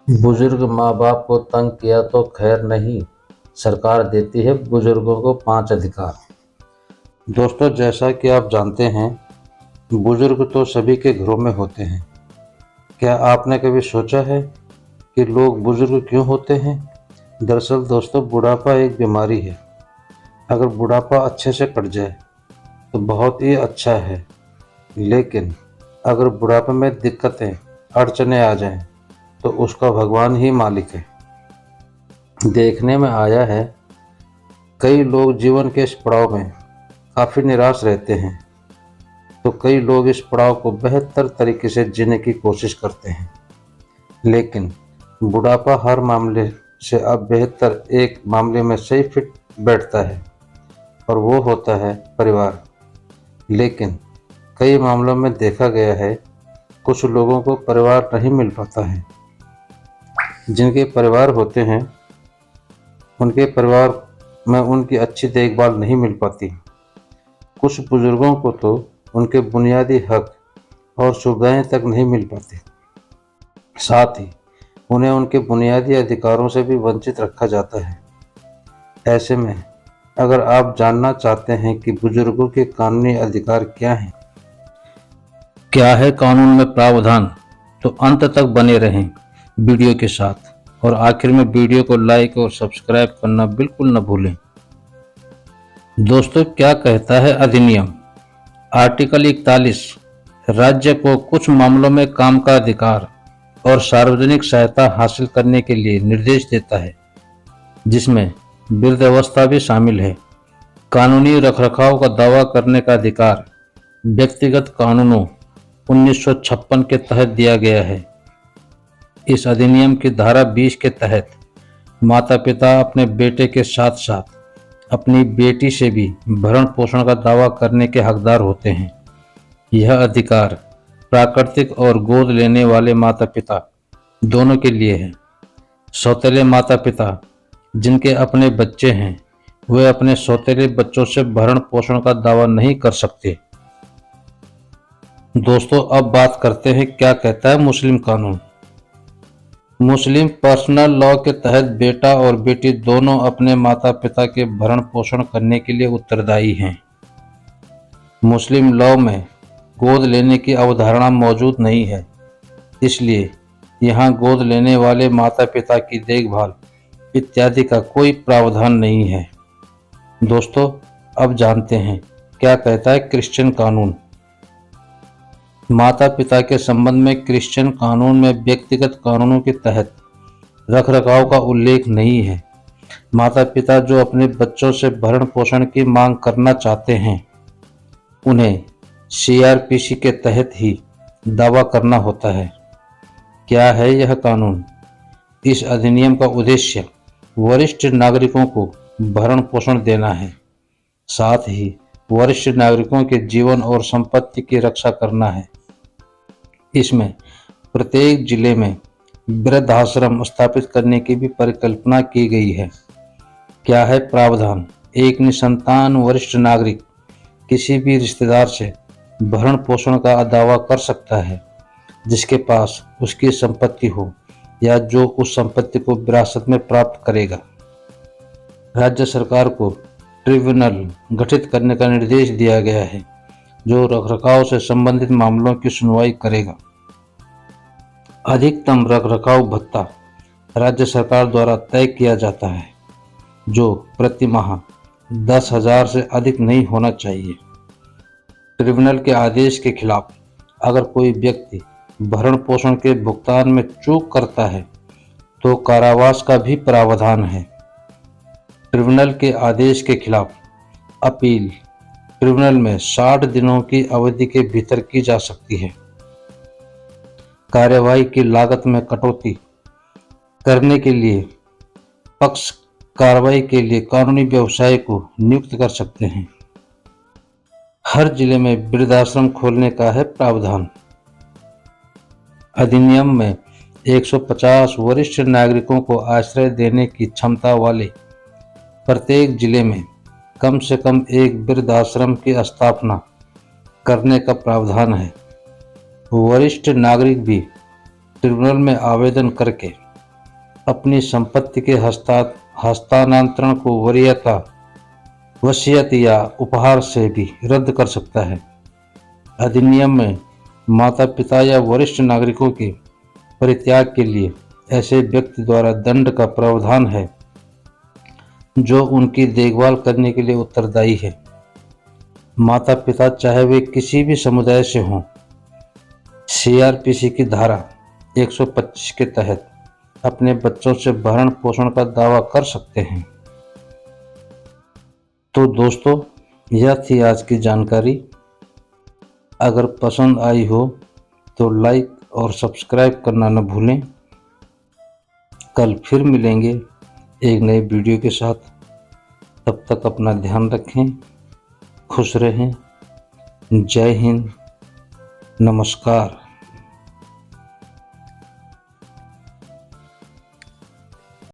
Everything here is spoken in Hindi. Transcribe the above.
बुजुर्ग माँ बाप को तंग किया तो खैर नहीं, सरकार देती है बुजुर्गों को 5 अधिकार। दोस्तों, जैसा कि आप जानते हैं, बुजुर्ग तो सभी के घरों में होते हैं। क्या आपने कभी सोचा है कि लोग बुजुर्ग क्यों होते हैं? दरअसल दोस्तों, बुढ़ापा एक बीमारी है। अगर बुढ़ापा अच्छे से कट जाए तो बहुत ही अच्छा है, लेकिन अगर बुढ़ापे में दिक्कतें, अड़चनें आ जाएं तो उसका भगवान ही मालिक है। देखने में आया है, कई लोग जीवन के इस पड़ाव में काफ़ी निराश रहते हैं, तो कई लोग इस पड़ाव को बेहतर तरीके से जीने की कोशिश करते हैं। लेकिन बुढ़ापा हर मामले से अब बेहतर एक मामले में सही फिट बैठता है, और वो होता है परिवार। लेकिन कई मामलों में देखा गया है, कुछ लोगों को परिवार नहीं मिल पाता है। जिनके परिवार होते हैं, उनके परिवार में उनकी अच्छी देखभाल नहीं मिल पाती। कुछ बुजुर्गों को तो उनके बुनियादी हक और सुविधाएं तक नहीं मिल पाती। साथ ही उन्हें उनके बुनियादी अधिकारों से भी वंचित रखा जाता है। ऐसे में अगर आप जानना चाहते हैं कि बुजुर्गों के कानूनी अधिकार क्या हैं, क्या है कानून में प्रावधान, तो अंत तक बने रहें वीडियो के साथ, और आखिर में वीडियो को लाइक और सब्सक्राइब करना बिल्कुल न भूलें। दोस्तों, क्या कहता है अधिनियम? आर्टिकल 41 राज्य को कुछ मामलों में काम का अधिकार और सार्वजनिक सहायता हासिल करने के लिए निर्देश देता है, जिसमें वृद्धावस्था भी शामिल है। कानूनी रखरखाव का दावा करने का अधिकार व्यक्तिगत कानूनों 1956 के तहत दिया गया है। इस अधिनियम की धारा 20 के तहत माता पिता अपने बेटे के साथ साथ अपनी बेटी से भी भरण पोषण का दावा करने के हकदार होते हैं। यह अधिकार प्राकृतिक और गोद लेने वाले माता पिता दोनों के लिए है। सौतेले माता पिता जिनके अपने बच्चे हैं, वे अपने सौतेले बच्चों से भरण पोषण का दावा नहीं कर सकते। दोस्तों, अब बात करते हैं क्या कहता है मुस्लिम कानून। मुस्लिम पर्सनल लॉ के तहत बेटा और बेटी दोनों अपने माता पिता के भरण पोषण करने के लिए उत्तरदायी हैं। मुस्लिम लॉ में गोद लेने की अवधारणा मौजूद नहीं है, इसलिए यहाँ गोद लेने वाले माता पिता की देखभाल इत्यादि का कोई प्रावधान नहीं है। दोस्तों, अब जानते हैं क्या कहता है क्रिश्चियन कानून। माता पिता के संबंध में क्रिश्चियन कानून में व्यक्तिगत कानूनों के तहत रखरखाव का उल्लेख नहीं है। माता पिता जो अपने बच्चों से भरण पोषण की मांग करना चाहते हैं, उन्हें CRPC के तहत ही दावा करना होता है। क्या है यह कानून? इस अधिनियम का उद्देश्य वरिष्ठ नागरिकों को भरण पोषण देना है, साथ ही वरिष्ठ नागरिकों के जीवन और संपत्ति की रक्षा करना है। इसमें प्रत्येक जिले में वृद्धाश्रम स्थापित करने की भी परिकल्पना की गई है। क्या है प्रावधान? एक निसंतान वरिष्ठ नागरिक किसी भी रिश्तेदार से भरण पोषण का दावा कर सकता है जिसके पास उसकी संपत्ति हो या जो उस संपत्ति को विरासत में प्राप्त करेगा। राज्य सरकार को ट्रिब्यूनल गठित करने का निर्देश दिया गया है जो रखरखाव से संबंधित मामलों की सुनवाई करेगा। अधिकतम रखरखाव भत्ता राज्य सरकार द्वारा तय किया जाता है, जो प्रति माह 10,000 से अधिक नहीं होना चाहिए। ट्रिब्यूनल के आदेश के खिलाफ अगर कोई व्यक्ति भरण पोषण के भुगतान में चूक करता है तो कारावास का भी प्रावधान है। ट्रिब्यूनल के आदेश के खिलाफ अपील ट्रिब्यूनल में 60 दिनों की अवधि के भीतर की जा सकती है। कार्यवाही की लागत में कटौती करने के लिए पक्ष कार्रवाई के लिए कानूनी व्यवसाय को नियुक्त कर सकते हैं। हर जिले में वृद्धाश्रम खोलने का है प्रावधान। अधिनियम में 150 वरिष्ठ नागरिकों को आश्रय देने की क्षमता वाले प्रत्येक जिले में कम से कम एक वृद्धाश्रम की स्थापना करने का प्रावधान है। वरिष्ठ नागरिक भी ट्रिब्यूनल में आवेदन करके अपनी संपत्ति के हस्तांतरण को वरीयता, वसीयत या उपहार से भी रद्द कर सकता है। अधिनियम में माता पिता या वरिष्ठ नागरिकों के परित्याग के लिए ऐसे व्यक्ति द्वारा दंड का प्रावधान है जो उनकी देखभाल करने के लिए उत्तरदायी है। माता पिता चाहे वे किसी भी समुदाय से हों, सीआरपीसी की धारा 125 के तहत अपने बच्चों से भरण पोषण का दावा कर सकते हैं। तो दोस्तों, यह थी आज की जानकारी। अगर पसंद आई हो तो लाइक और सब्सक्राइब करना न भूलें। कल फिर मिलेंगे एक नए वीडियो के साथ। तब तक अपना ध्यान रखें, खुश रहें। जय हिंद, नमस्कार।